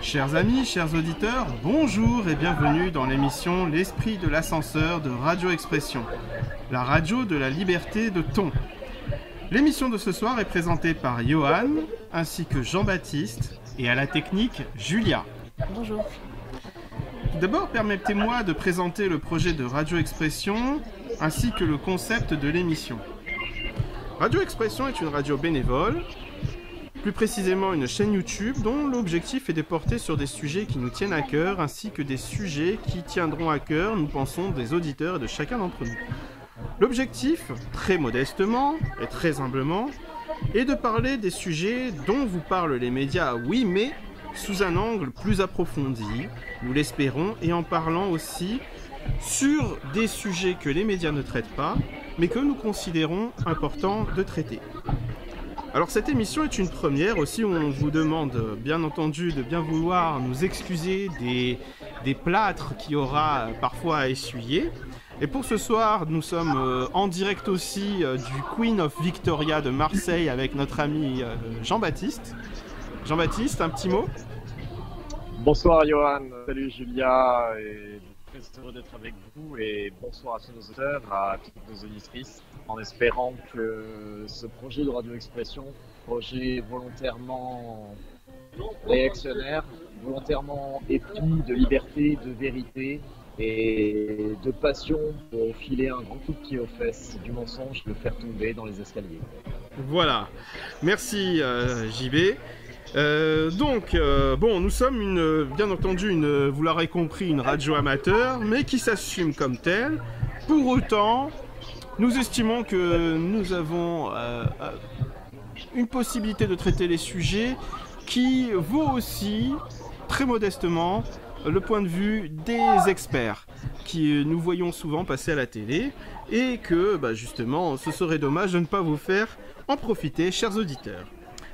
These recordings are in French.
Chers amis, chers auditeurs, bonjour et bienvenue dans l'émission L'Esprit de l'Ascenseur de Radio Expression, la radio de la liberté de ton. L'émission de ce soir est présentée par Johan, ainsi que Jean-Baptiste, et à la technique, Julia. Bonjour. D'abord, permettez-moi de présenter le projet de Radio Expression, ainsi que le concept de l'émission. Radio Expression est une radio bénévole, plus précisément une chaîne YouTube dont l'objectif est de porter sur des sujets qui nous tiennent à cœur ainsi que des sujets qui tiendront à cœur, nous pensons, des auditeurs et de chacun d'entre nous. L'objectif, très modestement et très humblement, est de parler des sujets dont vous parlent les médias, oui, mais sous un angle plus approfondi, nous l'espérons, et en parlant aussi sur des sujets que les médias ne traitent pas, mais que nous considérons importants de traiter. Alors cette émission est une première aussi où on vous demande bien entendu de bien vouloir nous excuser des plâtres qu'il y aura parfois à essuyer. Et pour ce soir, nous sommes en direct aussi du Queen of Victoria de Marseille avec notre ami Jean-Baptiste. Jean-Baptiste, un petit mot ? Bonsoir Johan, salut Julia, et très heureux d'être avec vous et bonsoir à tous nos auditeurs, à toutes nos auditrices, en espérant que ce projet de Radio Expression, projet volontairement réactionnaire, volontairement épris de liberté, de vérité et de passion pour filer un grand coup de pied aux fesses du mensonge, le faire tomber dans les escaliers. Voilà, merci JB. Bon, nous sommes bien entendu vous l'aurez compris, une radio amateur, mais qui s'assume comme telle. Pour autant, nous estimons que nous avons une possibilité de traiter les sujets qui vaut aussi, très modestement, le point de vue des experts qui nous voyons souvent passer à la télé et que, justement, ce serait dommage de ne pas vous faire en profiter, chers auditeurs.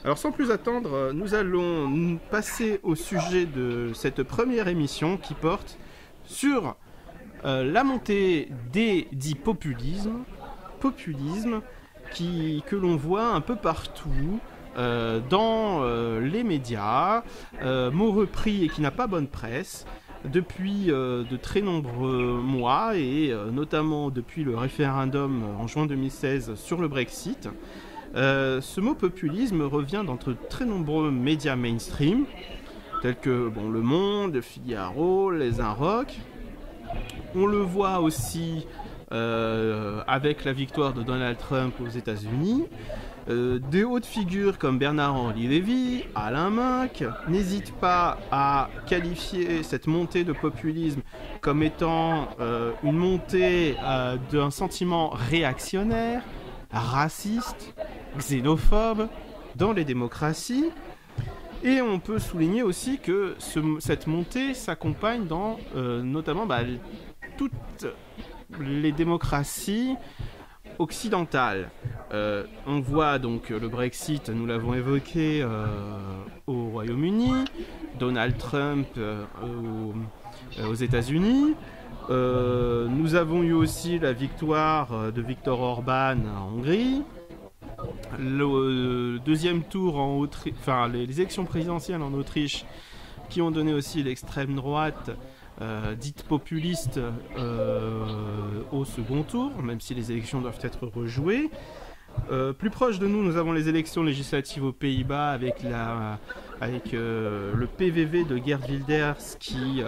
Alors sans plus attendre, nous allons passer au sujet de cette première émission qui porte sur la montée des dits populisme que l'on voit un peu partout dans les médias, mot repris et qui n'a pas bonne presse depuis de très nombreux mois et notamment depuis le référendum en juin 2016 sur le Brexit. Ce mot populisme revient dans de très nombreux médias mainstream, tels que Le Monde, Le Figaro, Les Inrocks. On le voit aussi avec la victoire de Donald Trump aux États-Unis. Des hautes figures comme Bernard-Henri Lévy, Alain Minc n'hésitent pas à qualifier cette montée de populisme comme étant une montée d'un sentiment réactionnaire, raciste, xénophobe dans les démocraties. Et on peut souligner aussi que cette montée s'accompagne dans notamment toutes les démocraties occidentales. On voit donc le Brexit, nous l'avons évoqué, au Royaume-Uni, Donald Trump aux États-Unis. Nous avons eu aussi la victoire de Viktor Orban en Hongrie. Le deuxième tour en Autriche, les élections présidentielles en Autriche qui ont donné aussi l'extrême droite dite populiste au second tour, même si les élections doivent être rejouées. Plus proche de nous, nous avons les élections législatives aux Pays-Bas avec le PVV de Geert Wilders qui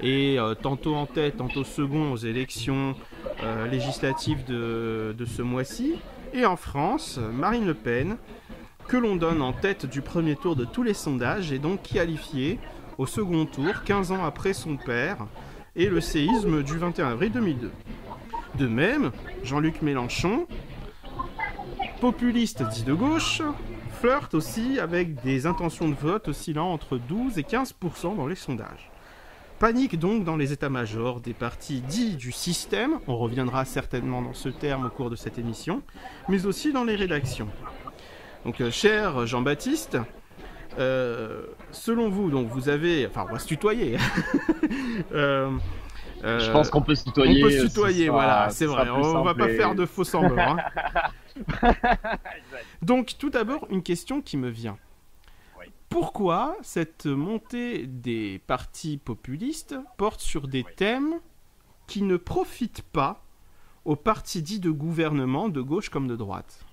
est tantôt en tête, tantôt second aux élections législatives de ce mois-ci. Et en France, Marine Le Pen, que l'on donne en tête du premier tour de tous les sondages, est donc qualifiée au second tour, 15 ans après son père, et le séisme du 21 avril 2002. De même, Jean-Luc Mélenchon, populiste dit de gauche, flirte aussi avec des intentions de vote oscillant entre 12 et 15% dans les sondages. Panique donc dans les états-majors des partis dits du système, on reviendra certainement dans ce terme au cours de cette émission, mais aussi dans les rédactions. Donc cher Jean-Baptiste, Selon vous, donc vous avez... Enfin, on va se tutoyer. Je pense qu'on peut se tutoyer. On peut se tutoyer, voilà, c'est vrai. On va pas faire de faux semblants. Donc, tout d'abord, une question qui me vient. Oui. Pourquoi cette montée des partis populistes porte sur des thèmes qui ne profitent pas aux partis dits de gouvernement, de gauche comme de droite?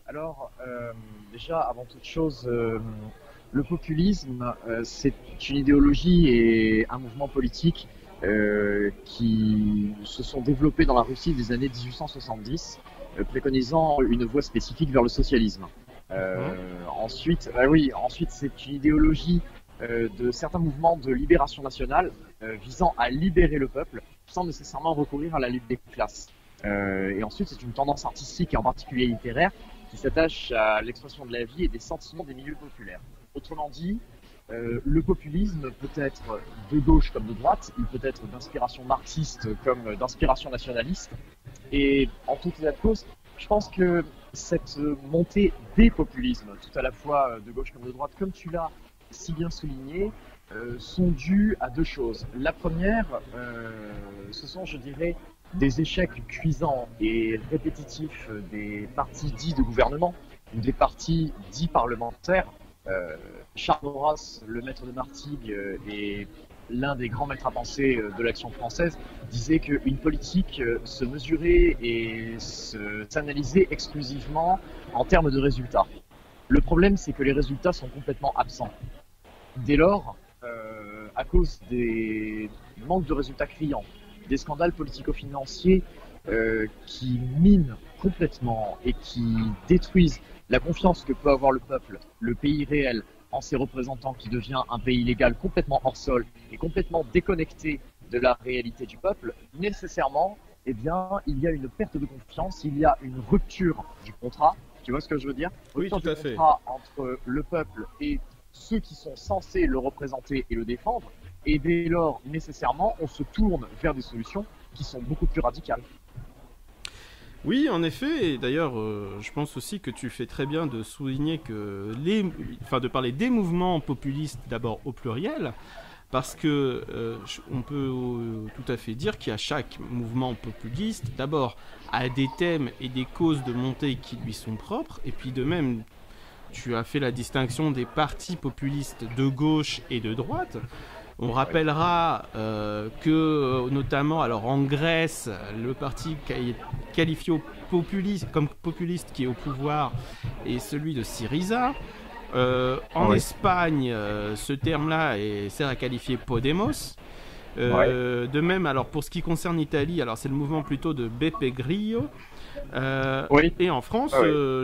Alors, déjà, avant toute chose, le populisme, c'est une idéologie et un mouvement politique qui se sont développés dans la Russie des années 1870, préconisant une voie spécifique vers le socialisme. Ensuite, ensuite, c'est une idéologie de certains mouvements de libération nationale visant à libérer le peuple sans nécessairement recourir à la lutte des classes. Et ensuite, c'est une tendance artistique et en particulier littéraire qui s'attache à l'expression de la vie et des sentiments des milieux populaires. Autrement dit, le populisme peut être de gauche comme de droite, il peut être d'inspiration marxiste comme d'inspiration nationaliste. Et en tout état de cause, je pense que cette montée des populismes, tout à la fois de gauche comme de droite, comme tu l'as si bien souligné, sont dues à deux choses. La première, ce sont, je dirais, des échecs cuisants et répétitifs des partis dits de gouvernement, ou des partis dits parlementaires. Charles Maurras, le maître de Martigues et l'un des grands maîtres à penser de l'action française, disait qu'une politique se mesurait et s'analysait exclusivement en termes de résultats. Le problème, c'est que les résultats sont complètement absents. Dès lors, à cause des manques de résultats criants, des scandales politico-financiers qui minent complètement et qui détruisent la confiance que peut avoir le peuple, le pays réel, en ses représentants, qui devient un pays légal complètement hors sol et complètement déconnecté de la réalité du peuple, nécessairement, eh bien, il y a une perte de confiance, il y a une rupture du contrat. Tu vois ce que je veux dire? Oui, tout à fait. Contrat entre le peuple et ceux qui sont censés le représenter et le défendre. Et dès lors, nécessairement, on se tourne vers des solutions qui sont beaucoup plus radicales. Oui, en effet, et d'ailleurs, je pense aussi que tu fais très bien de souligner que de parler des mouvements populistes d'abord au pluriel, parce que on peut tout à fait dire qu'il y a chaque mouvement populiste, d'abord, a des thèmes et des causes de montée qui lui sont propres, et puis de même, tu as fait la distinction des partis populistes de gauche et de droite. On rappellera que, notamment, alors en Grèce, le parti qualifié comme populiste qui est au pouvoir est celui de Syriza. En Espagne, ce terme-là sert à qualifier Podemos. De même, alors pour ce qui concerne l'Italie, alors c'est le mouvement plutôt de Beppe Grillo. Et en France,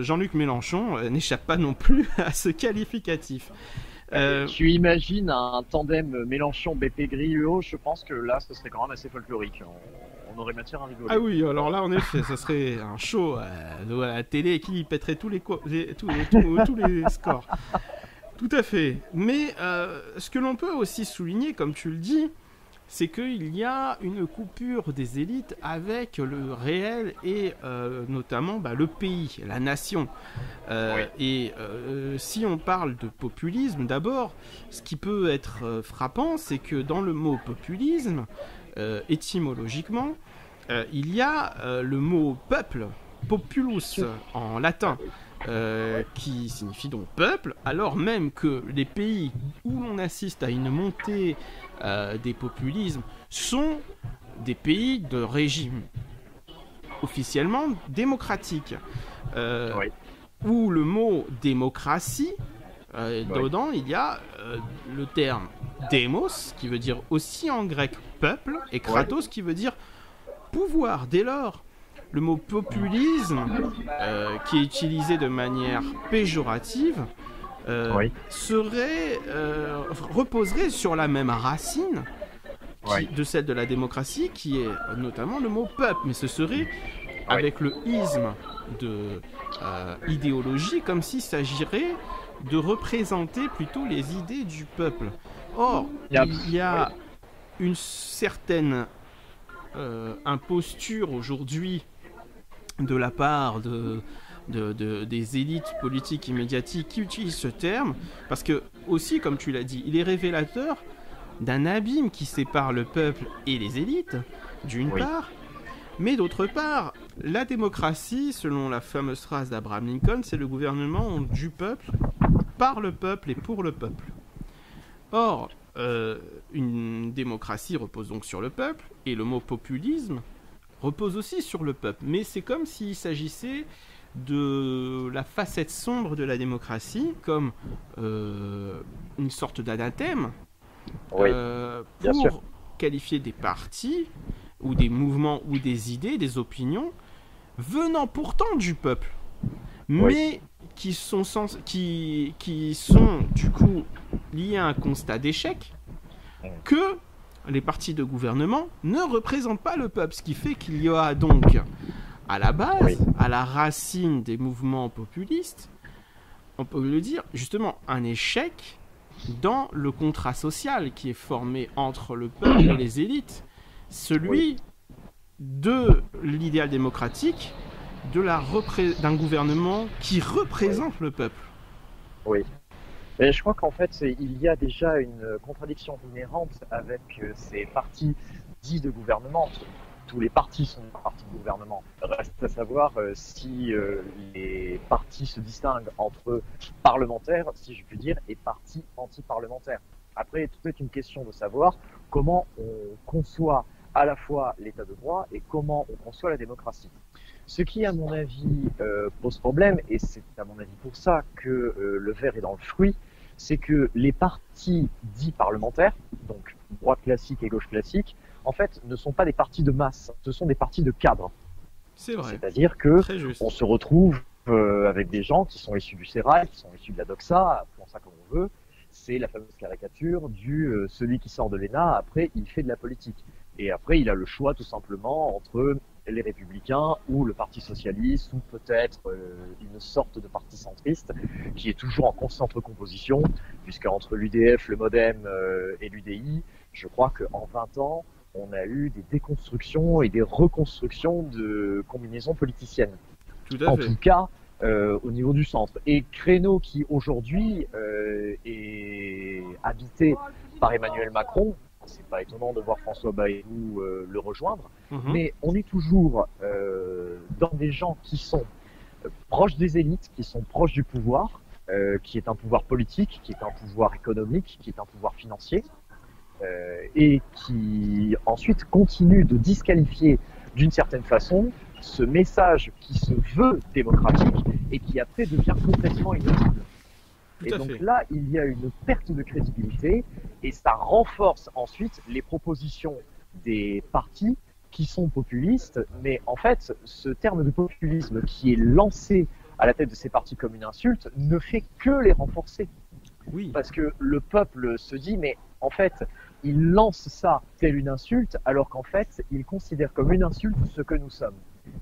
Jean-Luc Mélenchon n'échappe pas non plus à ce qualificatif. Tu imagines un tandem Mélenchon-Beppe Grillo, je pense que là, ce serait quand même assez folklorique. On aurait matière à rigoler. Ah oui, alors là, en effet, ça serait un show à la télé qui pèterait tous les scores. Tout à fait. Mais ce que l'on peut aussi souligner, comme tu le dis, c'est qu'il y a une coupure des élites avec le réel et notamment le pays, la nation. Et si on parle de populisme, d'abord, ce qui peut être frappant, c'est que dans le mot populisme, étymologiquement, il y a le mot peuple, populus en latin, qui signifie donc peuple, alors même que les pays où l'on assiste à une montée des populismes sont des pays de régime officiellement démocratique, où le mot démocratie, dedans il y a le terme démos qui veut dire aussi en grec peuple et kratos qui veut dire pouvoir. Dès lors, le mot populisme, qui est utilisé de manière péjorative, reposerait sur la même racine de celle de la démocratie, qui est notamment le mot peuple, mais ce serait avec le isme de idéologie, comme s'il s'agirait de représenter plutôt les idées du peuple. Or, il y a une certaine imposture aujourd'hui de la part des élites politiques et médiatiques qui utilisent ce terme, parce que, aussi, comme tu l'as dit, il est révélateur d'un abîme qui sépare le peuple et les élites, d'une part, mais d'autre part, la démocratie, selon la fameuse phrase d'Abraham Lincoln, c'est le gouvernement du peuple, par le peuple et pour le peuple. Or, une démocratie repose donc sur le peuple, et le mot populisme repose aussi sur le peuple. Mais c'est comme s'il s'agissait de la facette sombre de la démocratie, comme une sorte d'anathème, pour qualifier des partis, ou des mouvements, ou des idées, des opinions, venant pourtant du peuple, mais qui sont du coup liés à un constat d'échec, que les partis de gouvernement ne représentent pas le peuple, ce qui fait qu'il y aura donc à la base, à la racine des mouvements populistes, on peut le dire, justement, un échec dans le contrat social qui est formé entre le peuple et les élites, celui de l'idéal démocratique, d'un gouvernement qui représente le peuple. Oui. Et je crois qu'en fait, il y a déjà une contradiction inhérente avec ces partis dits de gouvernement. Tous les partis sont des partis de gouvernement. Reste à savoir si les partis se distinguent entre parlementaires, si je puis dire, et partis anti-parlementaires. Après, tout est une question de savoir comment on conçoit à la fois l'état de droit et comment on conçoit la démocratie. Ce qui, à mon avis, pose problème, et c'est à mon avis pour ça que le ver est dans le fruit, c'est que les partis dits parlementaires, donc droite classique et gauche classique, en fait, ne sont pas des partis de masse, ce sont des partis de cadre. C'est vrai. C'est-à-dire que on se retrouve avec des gens qui sont issus du sérail, qui sont issus de la doxa, appelons ça comme on veut. C'est la fameuse caricature du celui qui sort de l'ENA, après il fait de la politique. Et après il a le choix tout simplement entre les Républicains ou le Parti Socialiste ou peut-être une sorte de parti centriste qui est toujours en constante recomposition, puisque entre l'UDF, le MoDem et l'UDI, je crois qu'en 20 ans, on a eu des déconstructions et des reconstructions de combinaisons politiciennes. Tout à fait. En tout cas, au niveau du centre. Et Créneau qui aujourd'hui est habité par Emmanuel Macron, c'est pas étonnant de voir François Bayrou le rejoindre, mais on est toujours dans des gens qui sont proches des élites, qui sont proches du pouvoir, qui est un pouvoir politique, qui est un pouvoir économique, qui est un pouvoir financier, et qui ensuite continue de disqualifier d'une certaine façon ce message qui se veut démocratique et qui après devient complètement inaudible. Et donc là, il y a une perte de crédibilité et ça renforce ensuite les propositions des partis qui sont populistes. Mais en fait, ce terme de populisme qui est lancé à la tête de ces partis comme une insulte ne fait que les renforcer. Oui. Parce que le peuple se dit, mais en fait, il lance ça telle une insulte, alors qu'en fait, il considère comme une insulte ce que nous sommes,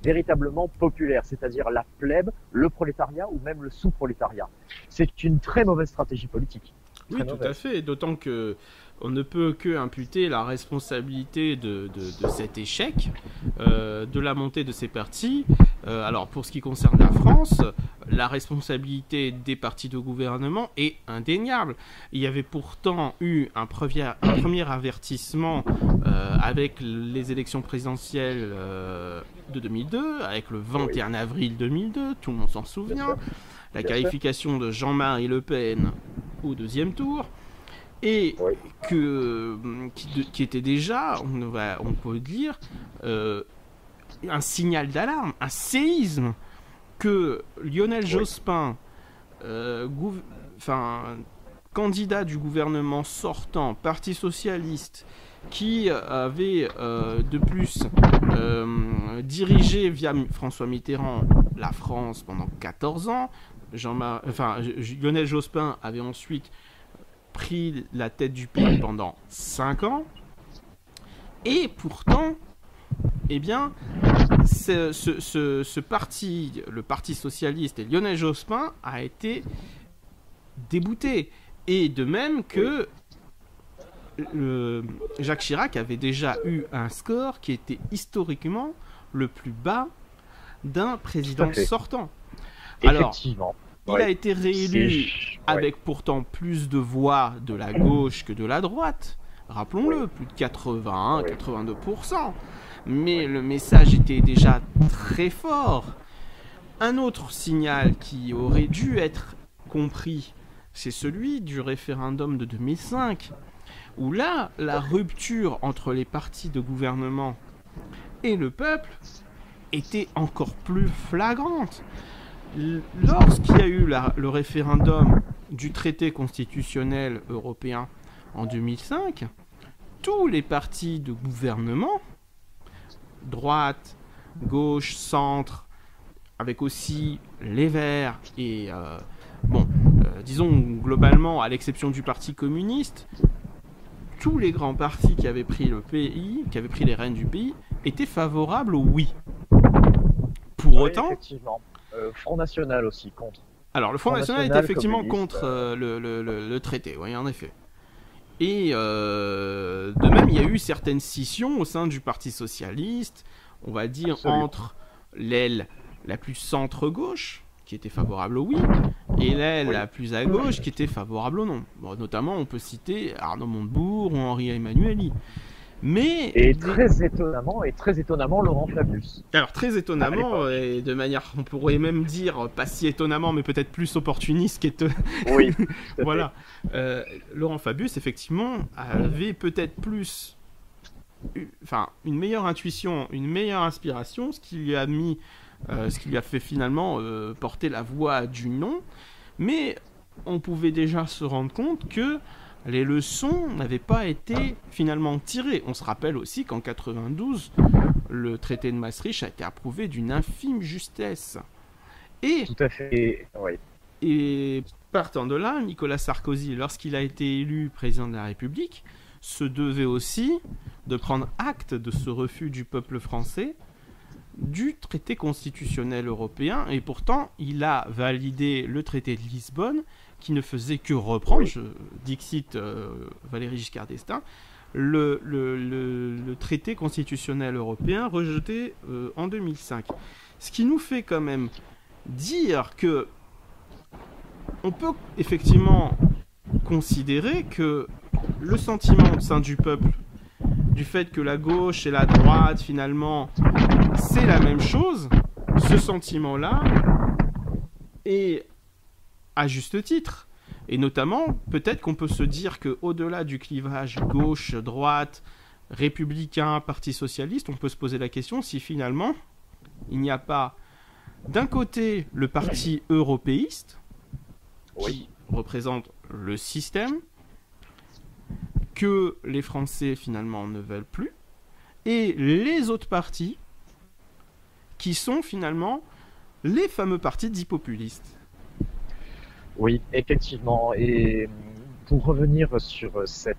véritablement populaire, c'est-à-dire la plèbe, le prolétariat ou même le sous-prolétariat. C'est une très mauvaise stratégie politique. Oui, tout à fait, d'autant que on ne peut que imputer la responsabilité de cet échec, de la montée de ces partis. Alors, pour ce qui concerne la France, la responsabilité des partis de gouvernement est indéniable. Il y avait pourtant eu un premier avertissement avec les élections présidentielles de 2002, avec le 21 avril 2002, tout le monde s'en souvient, la qualification de Jean-Marie Le Pen au deuxième tour, et qui était déjà, on peut dire, un signal d'alarme, un séisme, que Lionel Jospin, candidat du gouvernement sortant, Parti Socialiste, qui avait de plus dirigé via François Mitterrand la France pendant 14 ans, Lionel Jospin avait ensuite pris la tête du pays pendant 5 ans, et pourtant, eh bien, ce parti, le Parti Socialiste et Lionel Jospin, a été débouté. Et de même que Jacques Chirac avait déjà eu un score qui était historiquement le plus bas d'un président sortant. Effectivement. Il a été réélu avec pourtant plus de voix de la gauche que de la droite. Rappelons-le, plus de 81-82%. Mais le message était déjà très fort. Un autre signal qui aurait dû être compris, c'est celui du référendum de 2005, où là, la rupture entre les partis de gouvernement et le peuple était encore plus flagrante. Lorsqu'il y a eu le référendum du traité constitutionnel européen en 2005, tous les partis de gouvernement, droite, gauche, centre, avec aussi les Verts et, disons globalement, à l'exception du Parti communiste, tous les grands partis qui avaient pris le pays, qui avaient pris les rênes du pays, étaient favorables au oui. Pour autant... Effectivement. Front National aussi, contre. Alors, le Front National était effectivement contre le traité, oui, en effet. Et de même, il y a eu certaines scissions au sein du Parti Socialiste, on va dire, entre l'aile la plus centre-gauche, qui était favorable au oui, et l'aile la plus à gauche, qui était favorable au non. Bon, notamment, on peut citer Arnaud Montebourg ou Henri Emmanuelli. Mais... Et très étonnamment, Laurent Fabius. Alors, très étonnamment, et de manière, on pourrait même dire, pas si étonnamment, mais peut-être plus opportuniste Oui. Voilà. Laurent Fabius, effectivement, avait peut-être plus... une meilleure intuition, une meilleure inspiration, ce qui lui a fait finalement porter la voix du non. Mais on pouvait déjà se rendre compte que les leçons n'avaient pas été finalement tirées. On se rappelle aussi qu'en 92, le traité de Maastricht a été approuvé d'une infime justesse. Et, tout à fait, oui. Et partant de là, Nicolas Sarkozy, lorsqu'il a été élu président de la République, se devait aussi de prendre acte de ce refus du peuple français du traité constitutionnel européen, et pourtant il a validé le traité de Lisbonne qui ne faisait que reprendre, dixit Valéry Giscard d'Estaing, le traité constitutionnel européen rejeté en 2005. Ce qui nous fait quand même dire que on peut effectivement considérer que le sentiment au sein du peuple, du fait que la gauche et la droite, finalement, c'est la même chose, ce sentiment-là est à juste titre. Et notamment, peut-être qu'on peut se dire qu'au-delà du clivage gauche-droite, républicain, parti socialiste, on peut se poser la question si finalement, il n'y a pas d'un côté le parti européiste, qui représente le système, que les Français finalement ne veulent plus, et les autres partis qui sont finalement les fameux partis dits populistes. Oui, effectivement. Et pour revenir sur cette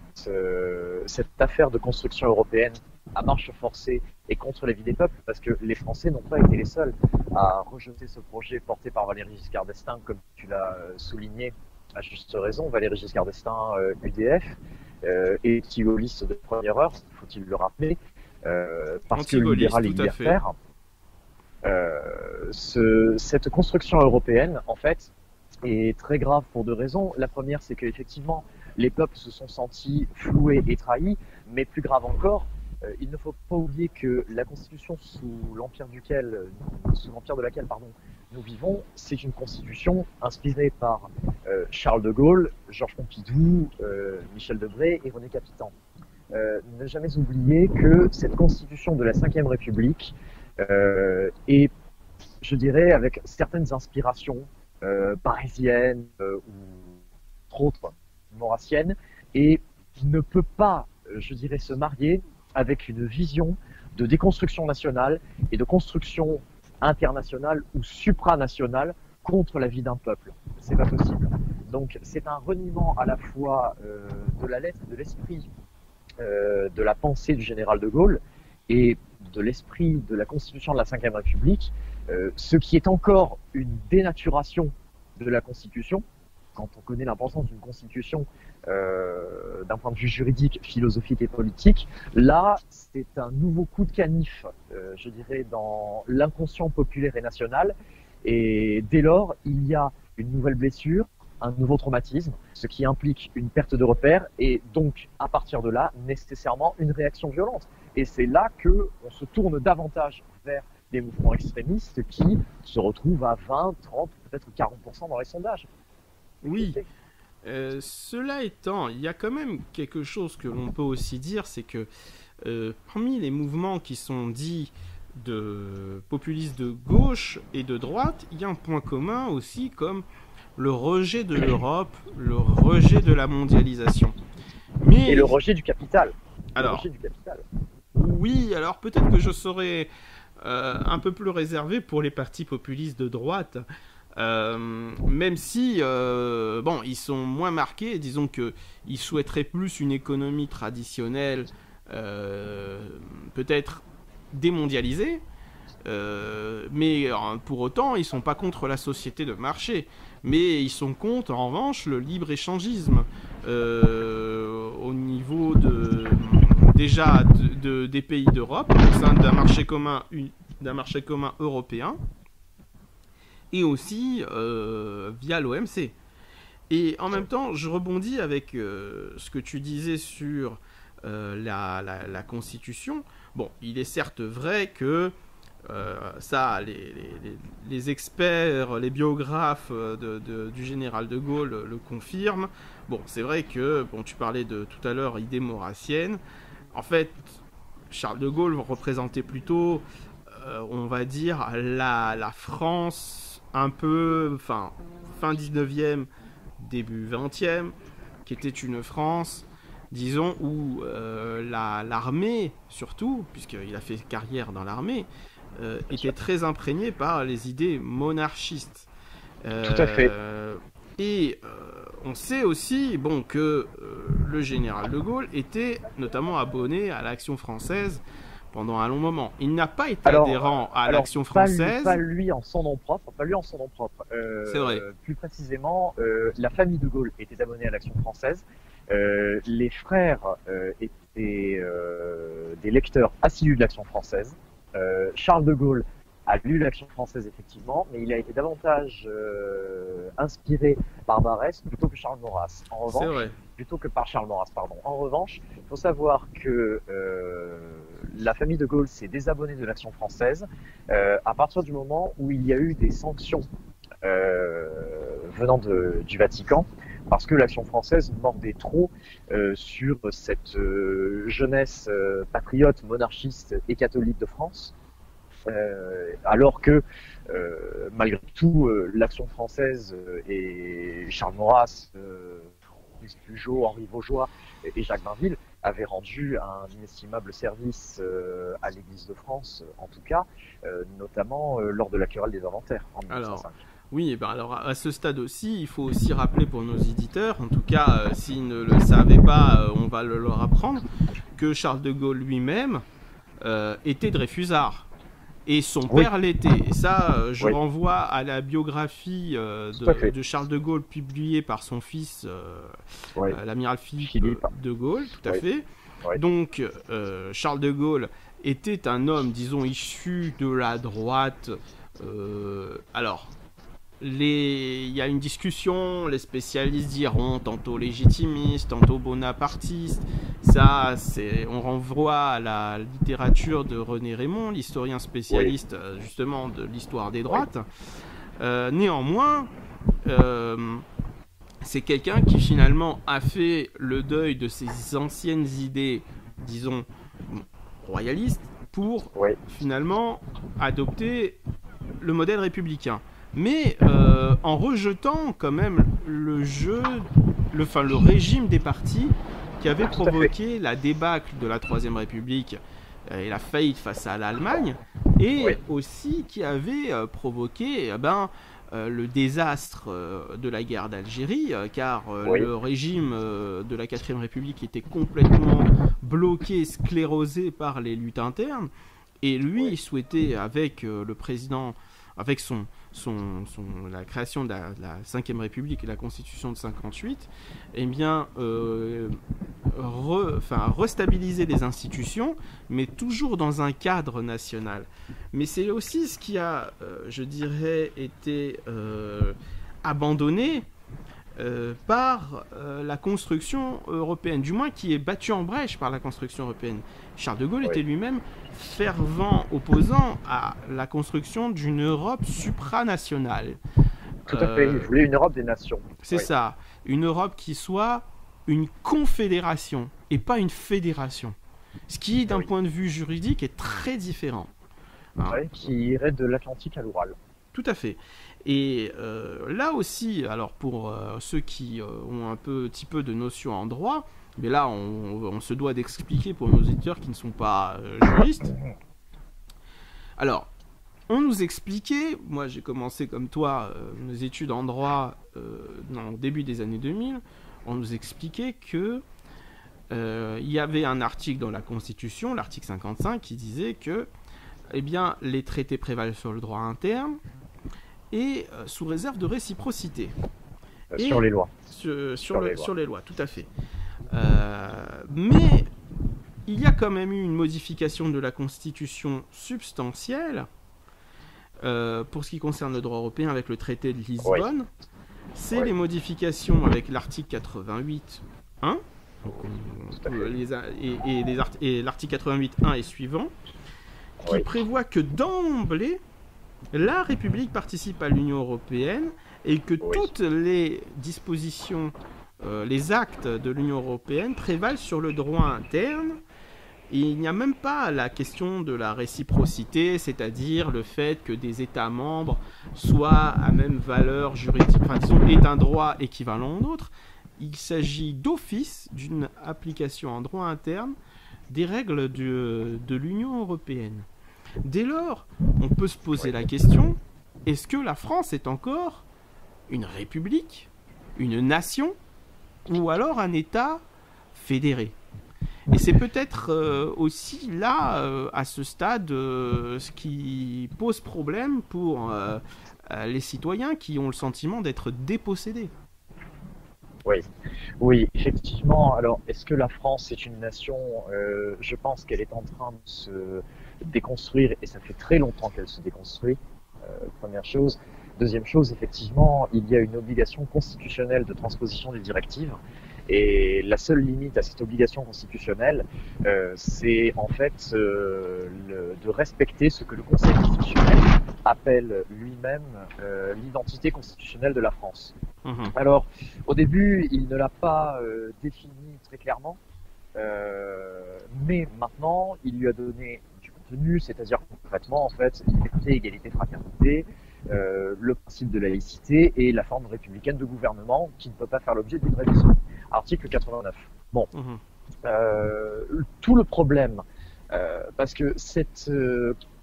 affaire de construction européenne à marche forcée et contre l'avis des peuples, parce que les Français n'ont pas été les seuls à rejeter ce projet porté par Valéry Giscard d'Estaing, comme tu l'as souligné à juste raison. Valéry Giscard d'Estaing, UDF, et anti-gaulliste de première heure, faut-il le rappeler, parce que libéral et libertaire. Cette construction européenne, en fait, est très grave pour deux raisons. La première, c'est qu'effectivement, les peuples se sont sentis floués et trahis, mais plus grave encore, il ne faut pas oublier que la constitution sous l'empire de laquelle nous vivons, c'est une constitution inspirée par Charles de Gaulle, Georges Pompidou, Michel Debré et René Capitan. Ne jamais oublier que cette constitution de la Ve République est, je dirais, avec certaines inspirations parisiennes ou autres maurassiennes, et ne peut pas, je dirais, se marier avec une vision de déconstruction nationale et de construction internationale ou supranationale contre la vie d'un peuple. C'est pas possible. Donc c'est un reniement à la fois de la lettre, de l'esprit, de la pensée du général de Gaulle et de l'esprit de la constitution de la Ve République, ce qui est encore une dénaturation de la Constitution, quand on connaît l'importance d'une Constitution d'un point de vue juridique, philosophique et politique. Là, c'est un nouveau coup de canif, je dirais, dans l'inconscient populaire et national, Et dès lors, il y a une nouvelle blessure, un nouveau traumatisme, ce qui implique une perte de repère et donc, à partir de là, nécessairement une réaction violente. Et c'est là qu'on se tourne davantage vers des mouvements extrémistes qui se retrouvent à 20, 30, peut-être 40% dans les sondages. Oui. Cela étant, il y a quand même quelque chose que l'on peut aussi dire, c'est que parmi les mouvements qui sont dits de populistes de gauche et de droite, il y a un point commun aussi comme le rejet de l'Europe, le rejet de la mondialisation. Et le rejet du capital. Alors, oui, alors peut-être que je serais un peu plus réservé pour les partis populistes de droite, même si, bon, ils sont moins marqués, disons qu'ils souhaiteraient plus une économie traditionnelle, peut-être démondialisée, mais pour autant, ils ne sont pas contre la société de marché. Mais ils sont contre, en revanche, le libre-échangisme au niveau déjà des pays d'Europe, au sein d'un marché commun européen, et aussi via l'OMC. Et en même temps, je rebondis avec ce que tu disais sur la Constitution. Bon, il est certes vrai que ça, les experts, les biographes du général de Gaulle le confirment. Bon, c'est vrai que, bon, tu parlais de tout à l'heure idée maurassienne. En fait, Charles de Gaulle représentait plutôt, on va dire, la France un peu, fin 19e, début 20e, qui était une France, disons, où l'armée, surtout, puisqu'il a fait carrière dans l'armée, était très imprégné par les idées monarchistes. Tout à fait. Et on sait aussi que le général de Gaulle était notamment abonné à l'Action française pendant un long moment. Il n'a pas été adhérent à l'Action française. Pas lui en son nom propre. C'est vrai. Plus précisément, la famille de Gaulle était abonnée à l'Action française. Les frères étaient des lecteurs assidus de l'Action française. Charles de Gaulle a lu l'Action française effectivement, mais il a été davantage inspiré par Barrès plutôt que Charles Maurras. En revanche, En revanche, il faut savoir que la famille de Gaulle s'est désabonnée de l'Action française à partir du moment où il y a eu des sanctions venant du Vatican, parce que l'Action française mordait trop sur cette jeunesse patriote, monarchiste et catholique de France, alors que malgré tout l'Action française et Charles Maurras, Maurice Bugeaud, Henri Vaugeois et Jacques Bainville avaient rendu un inestimable service à l'Église de France, en tout cas, notamment lors de la querelle des inventaires en 1905. Oui, alors à ce stade aussi, il faut aussi rappeler pour nos éditeurs, en tout cas s'ils ne le savaient pas, on va leur apprendre, que Charles de Gaulle lui-même était Dreyfusard. Et son père l'était. Et ça, je renvoie à la biographie de Charles de Gaulle publiée par son fils, l'amiral Philippe de Gaulle, tout à fait. Ouais. Donc, Charles de Gaulle était un homme, disons, issu de la droite. Alors, il y a une discussion, les spécialistes diront tantôt légitimiste, tantôt bonapartiste. Ça, on renvoie à la littérature de René Raymond, l'historien spécialiste justement de l'histoire des droites. Néanmoins, c'est quelqu'un qui finalement a fait le deuil de ses anciennes idées, disons, royalistes, pour finalement adopter le modèle républicain. Mais en rejetant quand même le régime des partis qui avait provoqué la débâcle de la Troisième République et la faillite face à l'Allemagne, et aussi qui avait provoqué le désastre de la guerre d'Algérie, car le régime de la Quatrième République était complètement bloqué, sclérosé par les luttes internes, et lui il souhaitait avec le président, avec la création de la 5e République et la Constitution de 58, eh bien, restabiliser les institutions, mais toujours dans un cadre national. Mais c'est aussi ce qui a, je dirais, été abandonné par la construction européenne, du moins qui est battue en brèche par la construction européenne. Charles de Gaulle était lui-même fervent opposant à la construction d'une Europe supranationale. Tout à fait, il voulait une Europe des nations. C'est ça, une Europe qui soit une confédération et pas une fédération. Ce qui, d'un point de vue juridique, est très différent. Qui irait de l'Atlantique à l'Oural. Tout à fait. Et là aussi, alors pour ceux qui ont un petit peu de notions en droit, mais là on se doit d'expliquer pour nos auditeurs qui ne sont pas juristes. Alors, on nous expliquait, moi j'ai commencé comme toi mes études en droit au début des années 2000, on nous expliquait que il y avait un article dans la Constitution, l'article 55, qui disait que les traités prévalent sur le droit interne et sous réserve de réciprocité. Sur les lois. Sur les lois, tout à fait. Mais il y a quand même eu une modification de la Constitution substantielle pour ce qui concerne le droit européen avec le traité de Lisbonne. C'est les modifications avec l'article 88.1 et l'article 88.1 et suivant qui prévoit que d'emblée la République participe à l'Union européenne et que toutes les dispositions, les actes de l'Union européenne prévalent sur le droit interne. Et il n'y a même pas la question de la réciprocité, c'est-à-dire le fait que des États membres soient à même valeur juridique, enfin disons, aient un droit équivalent au nôtre. Il s'agit d'office d'une application en droit interne des règles de l'Union européenne. Dès lors, on peut se poser la question, est-ce que la France est encore une république, une nation, ou alors un État fédéré? Et c'est peut-être aussi là, à ce stade, ce qui pose problème pour les citoyens qui ont le sentiment d'être dépossédés. Oui, effectivement. Alors, est-ce que la France est une nation? Je pense qu'elle est en train de se déconstruire, et ça fait très longtemps qu'elle se déconstruit, première chose. Deuxième chose, effectivement, il y a une obligation constitutionnelle de transposition des directives, et la seule limite à cette obligation constitutionnelle, c'est en fait de respecter ce que le Conseil constitutionnel appelle lui-même l'identité constitutionnelle de la France. Alors, au début, il ne l'a pas défini très clairement, mais maintenant, il lui a donné du contenu, c'est-à-dire concrètement, en fait, liberté, égalité, fraternité, le principe de laïcité et la forme républicaine de gouvernement qui ne peut pas faire l'objet d'une révision. Article 89. Bon, tout le problème, parce que cette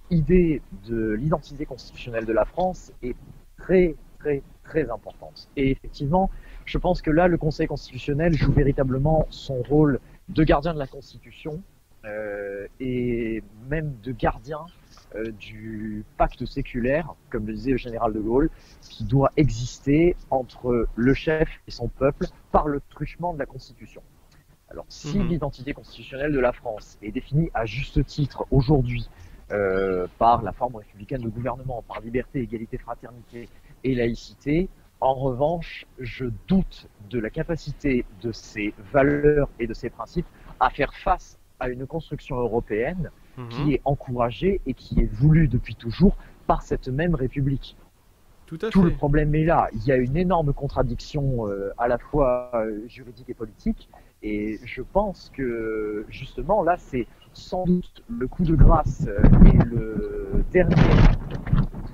idée de l'identité constitutionnelle de la France est très, très, très importante. Et effectivement, je pense que là, le Conseil constitutionnel joue véritablement son rôle de gardien de la Constitution et même de gardien du pacte séculaire, comme le disait le général de Gaulle, qui doit exister entre le chef et son peuple par le truchement de la Constitution. Alors, si l'identité constitutionnelle de la France est définie à juste titre aujourd'hui par la forme républicaine de gouvernement, par liberté, égalité, fraternité et laïcité, en revanche, je doute de la capacité de ces valeurs et de ces principes à faire face à une construction européenne qui est encouragée et qui est voulue depuis toujours par cette même République. Tout le problème est là. Il y a une énorme contradiction à la fois juridique et politique, et je pense que justement là, c'est sans doute le coup de grâce et le dernier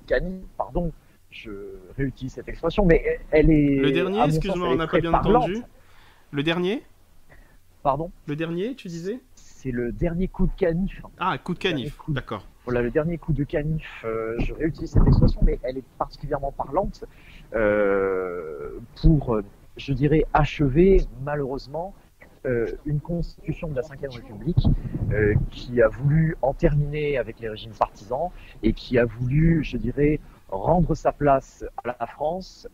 canif, pardon, je réutilise cette expression, mais elle est... Le dernier, excuse-moi, on n'a pas bien entendu. Le dernier? Pardon? Le dernier, tu disais? C'est le dernier coup de canif. Ah, coup de canif, d'accord. Voilà, le dernier coup de canif, je réutilise cette expression, mais elle est particulièrement parlante pour, je dirais, achever, malheureusement, une constitution de la Ve République qui a voulu en terminer avec les régimes partisans et qui a voulu, je dirais, rendre sa place à la France,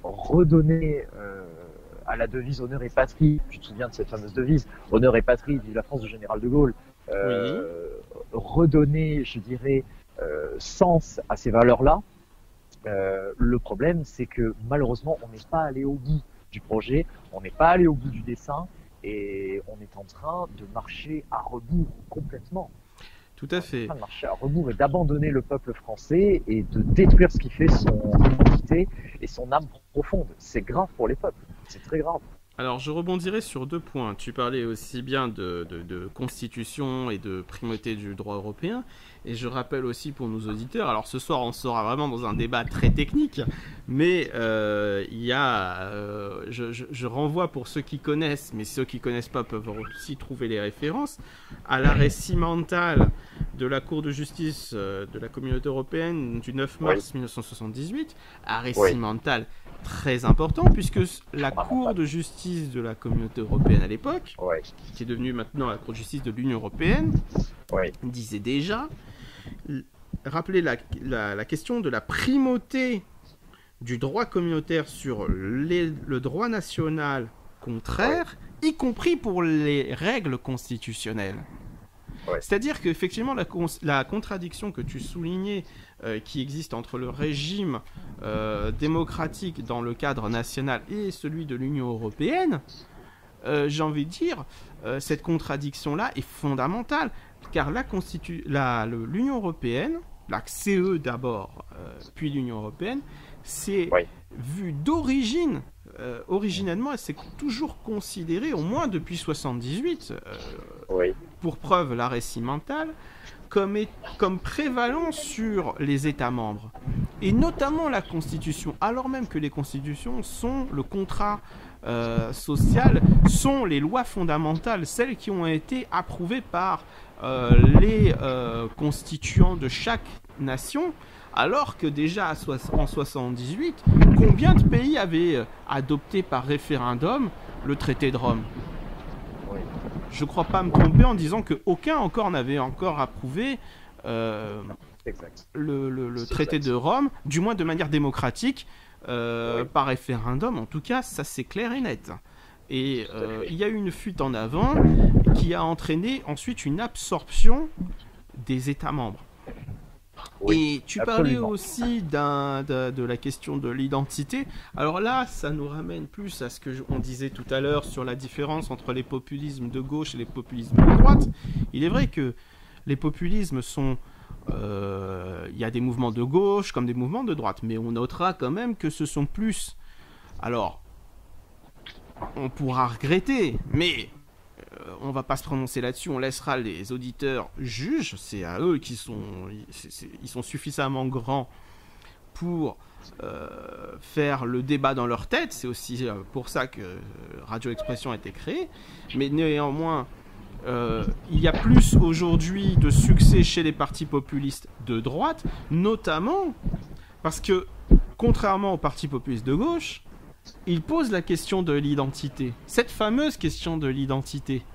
redonner à la devise honneur et patrie, tu te souviens de cette fameuse devise, honneur et patrie, vive la France du général de Gaulle, Oui. redonner, je dirais, sens à ces valeurs-là. Le problème, c'est que malheureusement, on n'est pas allé au bout du projet, on n'est pas allé au bout du dessin, et on est en train de marcher à rebours complètement. Tout à On est en fait. train de marcher à rebours et d'abandonner le peuple français et de détruire ce qui fait son identité et son âme profonde. C'est grave pour les peuples, c'est très grave. Alors, je rebondirai sur deux points. Tu parlais aussi bien de constitution et de primauté du droit européen. Et je rappelle aussi pour nos auditeurs, alors ce soir on sera vraiment dans un débat très technique, mais je renvoie pour ceux qui connaissent, mais ceux qui connaissent pas peuvent aussi trouver les références, à l'arrêt cimental de la Cour de justice de la Communauté européenne du 9 mars 1978, arrêt cimental très important, puisque la Cour de justice de la Communauté européenne à l'époque, qui est devenue maintenant la Cour de justice de l'Union européenne, disait déjà, rappelait la question de la primauté du droit communautaire sur le droit national contraire, y compris pour les règles constitutionnelles. C'est-à-dire qu'effectivement, la contradiction que tu soulignais qui existe entre le régime démocratique dans le cadre national et celui de l'Union européenne, j'ai envie de dire, cette contradiction-là est fondamentale, car l'Union européenne, la CE d'abord, puis l'Union européenne, c'est vu d'origine, originellement, elle s'est toujours considérée, au moins depuis 78, pour preuve l'arrêt cimental, comme prévalant sur les États membres. Et notamment la Constitution, alors même que les constitutions sont le contrat social, sont les lois fondamentales, celles qui ont été approuvées par les constituants de chaque nation, alors que déjà en 78, combien de pays avaient adopté par référendum le traité de Rome ? Je ne crois pas me tromper en disant qu'aucun encore n'avait encore approuvé le traité de Rome, du moins de manière démocratique, par référendum. En tout cas, ça c'est clair et net. Et il y a eu une fuite en avant qui a entraîné ensuite une absorption des États membres. Et tu parlais aussi de la question de l'identité. Alors là, ça nous ramène plus à ce qu'on disait tout à l'heure sur la différence entre les populismes de gauche et les populismes de droite. Il est vrai que les populismes sont... Il y a des mouvements de gauche comme des mouvements de droite, mais on notera quand même que ce sont plus... Alors, on pourra regretter, mais... on va pas se prononcer là-dessus, on laissera les auditeurs juges, c'est à eux ils sont suffisamment grands pour faire le débat dans leur tête, c'est aussi pour ça que Radio Expression a été créée, mais néanmoins il y a plus aujourd'hui de succès chez les partis populistes de droite, notamment parce que contrairement aux partis populistes de gauche, il pose la question de l'identité. Cette fameuse question de l'identité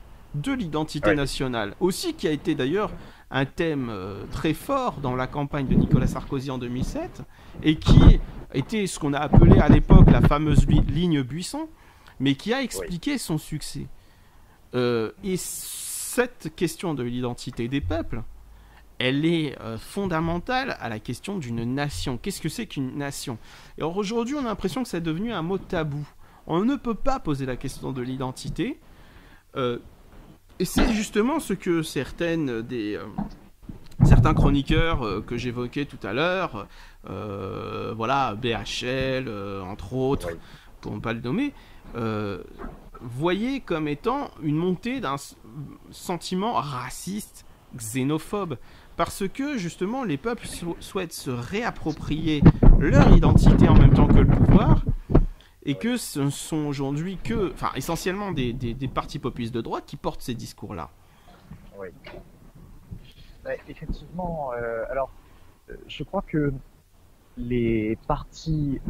nationale. Aussi qui a été d'ailleurs un thème très fort dans la campagne de Nicolas Sarkozy en 2007 et qui était ce qu'on a appelé à l'époque la fameuse ligne Buisson, mais qui a expliqué son succès. Et cette question de l'identité des peuples, elle est fondamentale à la question d'une nation. Qu'est-ce que c'est qu'une nation ? Et alors aujourd'hui, on a l'impression que c'est devenu un mot tabou. On ne peut pas poser la question de l'identité. Et c'est justement ce que certains chroniqueurs que j'évoquais tout à l'heure, BHL, entre autres, pour ne pas le nommer, voyaient comme étant une montée d'un sentiment raciste, xénophobe. Parce que, justement, les peuples souhaitent se réapproprier leur identité en même temps que le pouvoir, et que ce ne sont aujourd'hui essentiellement des partis populistes de droite qui portent ces discours-là. Oui. Effectivement, je crois que les partis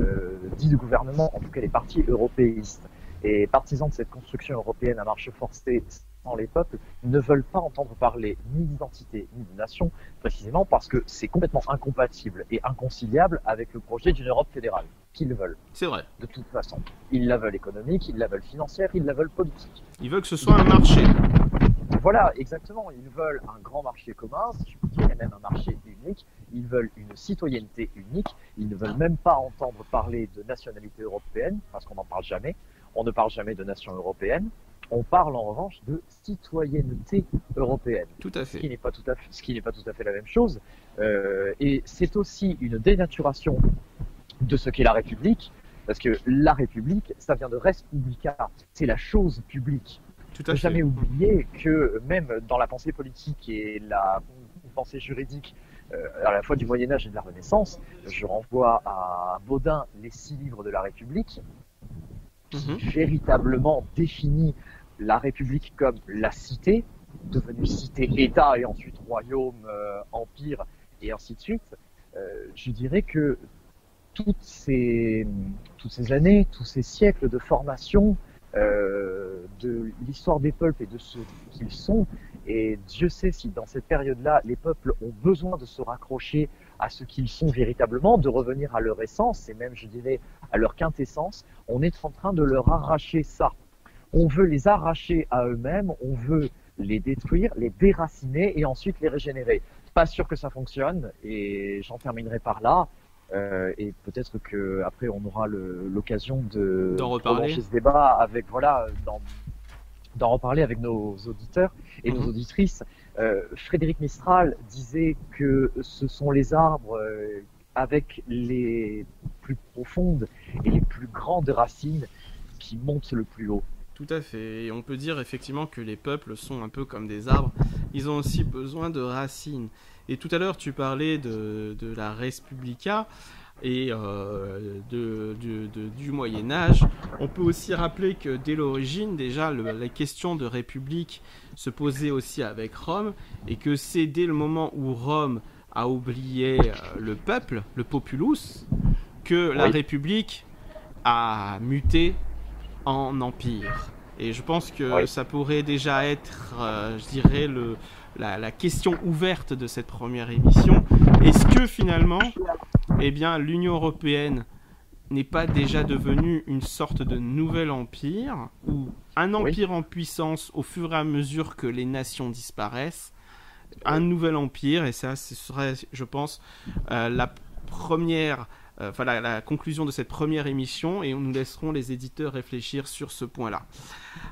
dits de gouvernement, en tout cas les partis européistes, et partisans de cette construction européenne à marche forcée, les peuples ne veulent pas entendre parler ni d'identité ni de nation, précisément parce que c'est complètement incompatible et inconciliable avec le projet d'une Europe fédérale qu'ils veulent. C'est vrai. De toute façon, ils la veulent économique, ils la veulent financière, ils la veulent politique. Ils veulent que ce soit un marché. Voilà, exactement. Ils veulent un grand marché commun, si je puis dire, et même un marché unique. Ils veulent une citoyenneté unique. Ils ne veulent même pas entendre parler de nationalité européenne, parce qu'on n'en parle jamais. On ne parle jamais de nation européenne. On parle en revanche de citoyenneté européenne. Tout à fait. Ce qui n'est pas tout à fait la même chose. Et c'est aussi une dénaturation de ce qu'est la République, parce que la République, ça vient de res publica, c'est la chose publique. Tout Il ne faut jamais oublier que même dans la pensée politique et la pensée juridique, à la fois du Moyen-Âge et de la Renaissance, je renvoie à Baudin, les 6 livres de la République, qui véritablement définit la République comme la cité, devenue cité-État et ensuite royaume, empire et ainsi de suite. Je dirais que toutes ces années, tous ces siècles de formation de l'histoire des peuples et de ce qu'ils sont, et Dieu sait si dans cette période-là, les peuples ont besoin de se raccrocher à ce qu'ils sont véritablement, de revenir à leur essence, et même, je dirais, à leur quintessence, on est en train de leur arracher ça. On veut les arracher à eux-mêmes, on veut les détruire, les déraciner et ensuite les régénérer. Pas sûr que ça fonctionne, et j'en terminerai par là. Et peut-être que après on aura l'occasion d'en reparler ce débat avec d'en reparler avec nos auditeurs et nos auditrices. Frédéric Mistral disait que ce sont les arbres avec les plus profondes et les plus grandes racines qui montent le plus haut. Tout à fait, et on peut dire effectivement que les peuples sont un peu comme des arbres, ils ont aussi besoin de racines. Et tout à l'heure tu parlais de la res publica et du Moyen-Âge. On peut aussi rappeler que dès l'origine, déjà, la question de république se posait aussi avec Rome, et que c'est dès le moment où Rome a oublié le peuple, le populus, que la République a muté en empire. Et je pense que ça pourrait déjà être, je dirais, la question ouverte de cette première émission. Est-ce que finalement, eh bien, l'Union européenne n'est pas déjà devenue une sorte de nouvel empire, ou un empire en puissance au fur et à mesure que les nations disparaissent, un nouvel empire, et ça, ce serait, je pense, la conclusion de cette première émission, et nous laisserons les éditeurs réfléchir sur ce point-là.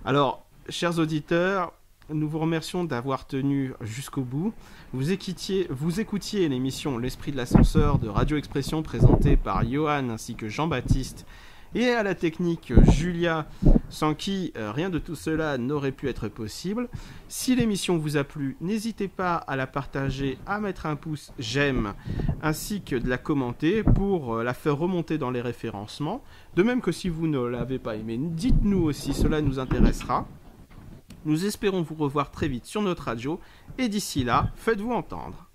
Alors, chers auditeurs, nous vous remercions d'avoir tenu jusqu'au bout. Vous écoutiez l'émission L'Esprit de l'Ascenseur de Radio Expression, présentée par Johan ainsi que Jean-Baptiste, et à la technique Julia, sans qui rien de tout cela n'aurait pu être possible. Si l'émission vous a plu, n'hésitez pas à la partager, à mettre un pouce j'aime, ainsi que de la commenter pour la faire remonter dans les référencements. De même que si vous ne l'avez pas aimé, dites-nous aussi, cela nous intéressera. Nous espérons vous revoir très vite sur notre radio, et d'ici là, faites-vous entendre.